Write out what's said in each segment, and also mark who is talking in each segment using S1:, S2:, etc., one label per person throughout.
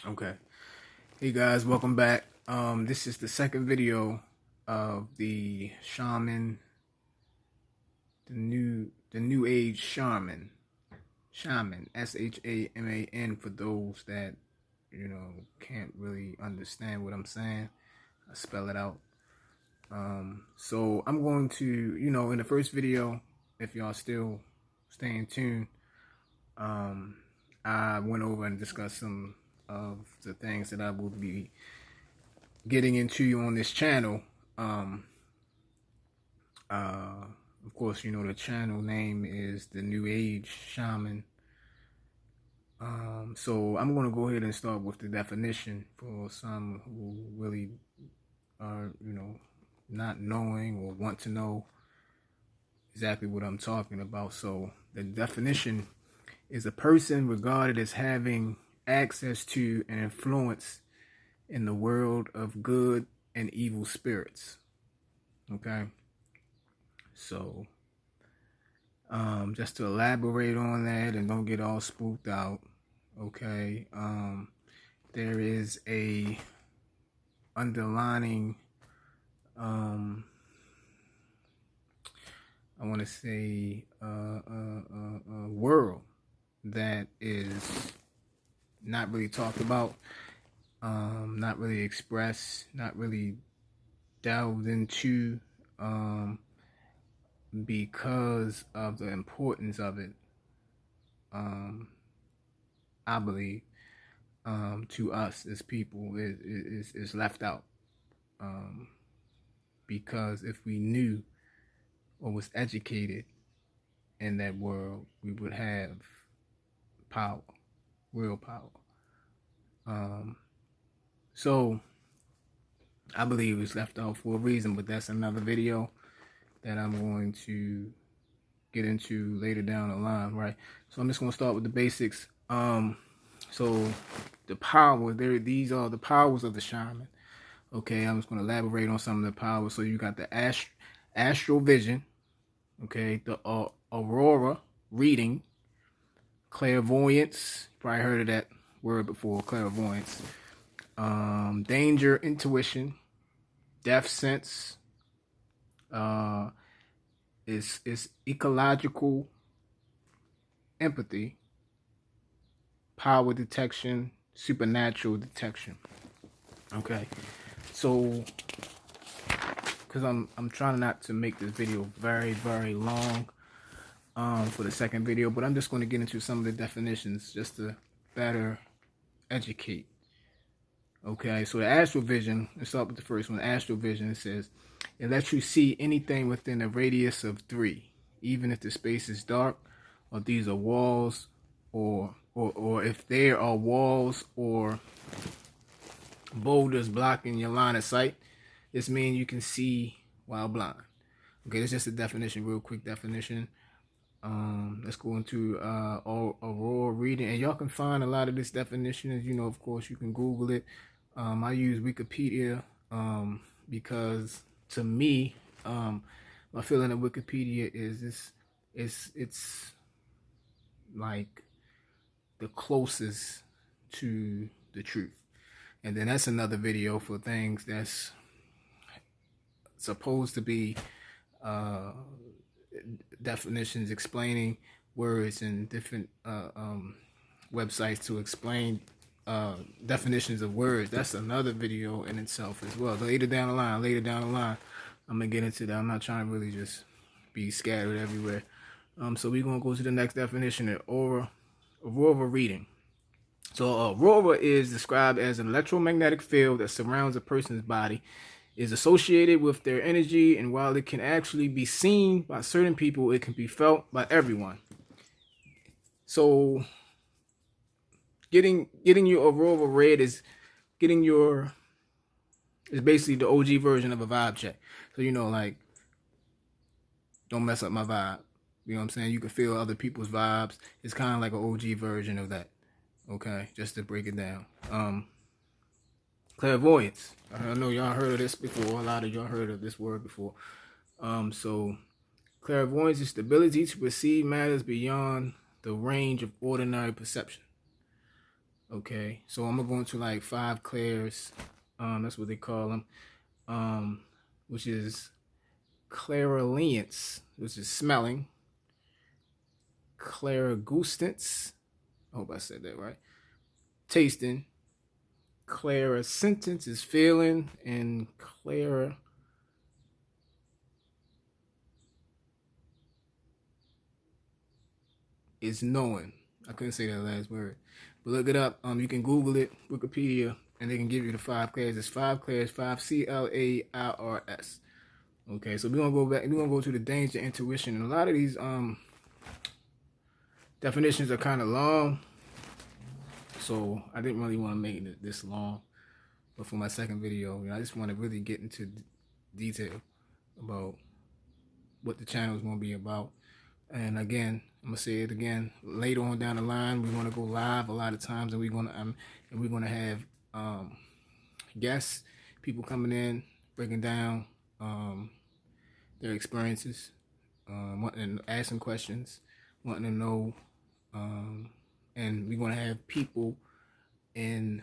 S1: Okay. Hey guys, welcome back. This is the second video of the shaman, the new age shaman. Shaman, Shaman, for those that, can't really understand what I'm saying. I spell it out. So I'm going to, in the first video, if y'all still staying tuned, I went over and discussed some of the things that I will be getting into on this channel. Of course, the channel name is the New Age Shaman. So I'm going to go ahead and start with the definition for some who really are, not knowing or want to know exactly what I'm talking about. So the definition is a person regarded as having access to and influence in the world of good and evil spirits. Okay. So just to elaborate on that and don't get all spooked out, okay, there is a underlining, I want to say, world that is not really talked about, not really expressed, not really delved into, because of the importance of it, I believe, to us as people is left out. Because if we knew or was educated in that world, we would have power, real power. So I believe it's left out for a reason, but that's another video that I'm going to get into later down the line, right? So I'm just going to start with the basics. So the power, these are the powers of the shaman. Okay, I'm just going to elaborate on some of the powers. So you got the astral vision, okay, the aurora reading, clairvoyance, probably heard of that word before, clairvoyance, danger intuition, death sense, is ecological empathy, power detection, supernatural detection. Okay, so because I'm trying not to make this video very long for the second video, but I'm just going to get into some of the definitions just to better educate. Okay, so the astral vision, let's start with the first one. Astral vision, it says, it lets you see anything within a radius of 3, even if the space is dark, or these are walls, or if there are walls or boulders blocking your line of sight. This means you can see while blind. Okay, that's just a definition, real quick definition. Let's go into aurora reading, and y'all can find a lot of this definition. As you know, of course, you can Google it. I use Wikipedia because to me, my feeling of Wikipedia is it's like the closest to the truth. And then that's another video for things that's supposed to be definitions, explaining words and different websites to explain definitions of words. That's another video in itself as well. Later down the line, I'm gonna get into that. I'm not trying to really just be scattered everywhere. So we're gonna go to the next definition, aurora reading. So aurora is described as an electromagnetic field that surrounds a person's body, is associated with their energy, and while it can actually be seen by certain people, it can be felt by everyone. So getting your aurora read is basically the OG version of a vibe check. So like, don't mess up my vibe. You know what I'm saying? You can feel other people's vibes. It's kind of like an OG version of that. Okay, just to break it down. Clairvoyance. I know y'all heard of this before. A lot of y'all heard of this word before. So clairvoyance is the ability to perceive matters beyond the range of ordinary perception. Okay, so I'm gonna go into like 5 clairs. That's what they call them. Which is clairalience, which is smelling. Clairgustance, I hope I said that right. Tasting. Clairsentience is feeling, and clair is knowing. I couldn't say that last word, but look it up. You can Google it, Wikipedia, and they can give you the 5 clairs. It's 5 clairs, 5 CLAIRS. Okay, so we're gonna go back. We're gonna go to the danger intuition, and a lot of these definitions are kind of long, so I didn't really want to make it this long. But for my second video, I just want to really get into detail about what the channel is going to be about. And again, I'm gonna say it again. Later on down the line, we're gonna go live a lot of times, and we're gonna have guests, people coming in, breaking down their experiences, wanting to ask some questions, wanting to know, and we're gonna have people in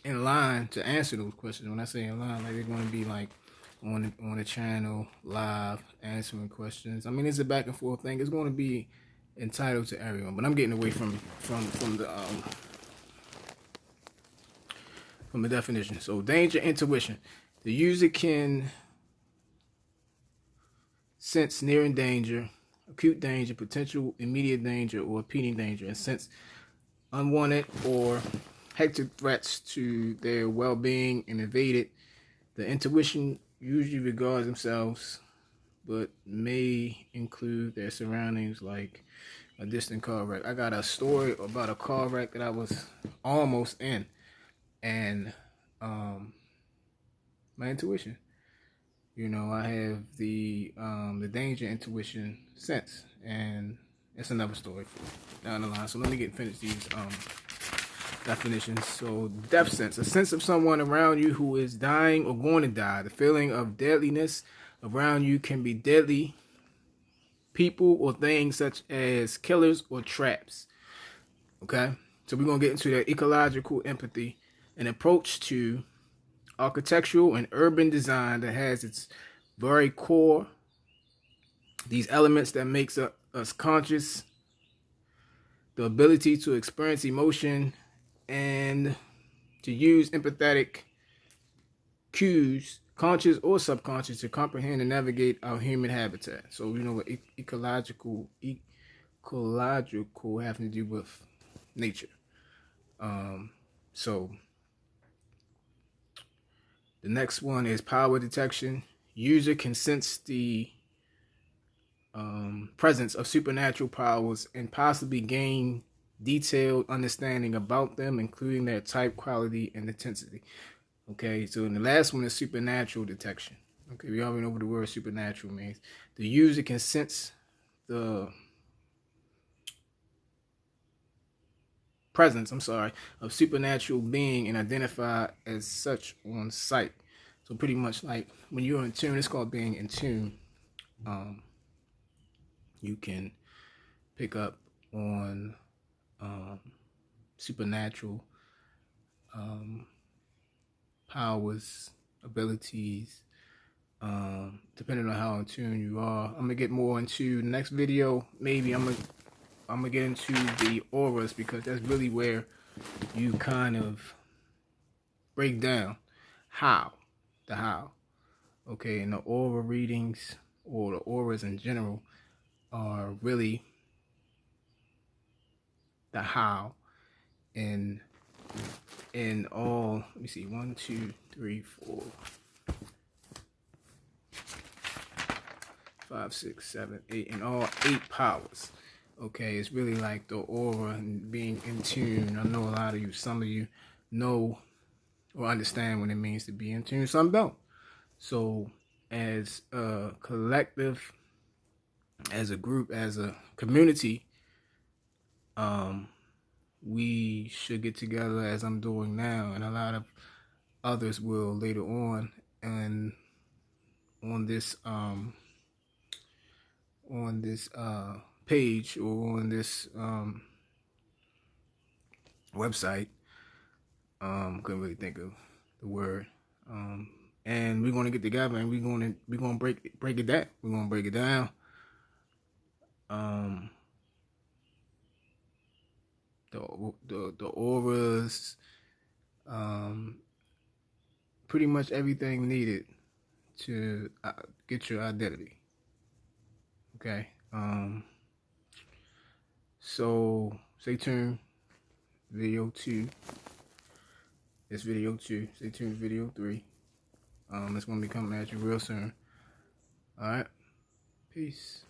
S1: line to answer those questions. When I say in line, like they're going to be like on the channel live answering questions. I mean, it's a back and forth thing. It's going to be entitled to everyone, but I'm getting away from the definition. So danger intuition. The user can sense nearing danger, acute danger, potential immediate danger, or impending danger, and sense unwanted or hectic threats to their well-being and evade it. The intuition usually regards themselves, but may include their surroundings, like a distant car wreck. I got a story about a car wreck that I was almost in, and my intuition. I have the danger intuition sense, and it's another story down the line. So let me finish these definitions. So death sense, a sense of someone around you who is dying or going to die. The feeling of deadliness around you can be deadly people or things such as killers or traps. Okay, so we're gonna get into that ecological empathy, an approach to architectural and urban design that has its very core these elements that makes us conscious, the ability to experience emotion, and to use empathetic cues, conscious or subconscious, to comprehend and navigate our human habitat. So what ecological having to do with nature. So the next one is power detection. User can sense the presence of supernatural powers and possibly gain detailed understanding about them, including their type, quality, and intensity. Okay, so in the last one is supernatural detection. Okay, we already know what the word supernatural means. The user can sense the presence, of supernatural being and identify as such on sight. So pretty much like when you're in tune, it's called being in tune. You can pick up on supernatural powers, abilities, depending on how in tune you are. I'm gonna get more into the next video. Maybe I'm gonna get into the auras, because that's really where you kind of break down the how. Okay, and the aura readings, or the auras in general, are really the how in all. Let me see, 1 2 3 4 5 6 7 8, in all 8 powers. Okay, it's really like the aura and being in tune. I know a lot of you, some of you know or understand what it means to be in tune, some don't. So as a collective, as a group, as a community, we should get together, as I'm doing now, and a lot of others will later on, and on this page, or on this website. Couldn't really think of the word. And we're gonna get together and we're gonna break it down. We're gonna break it down. The auras, pretty much everything needed to get your identity. Okay. So stay tuned. Video 2. It's video 2. Stay tuned. Video 3. It's gonna be coming at you real soon. All right. Peace.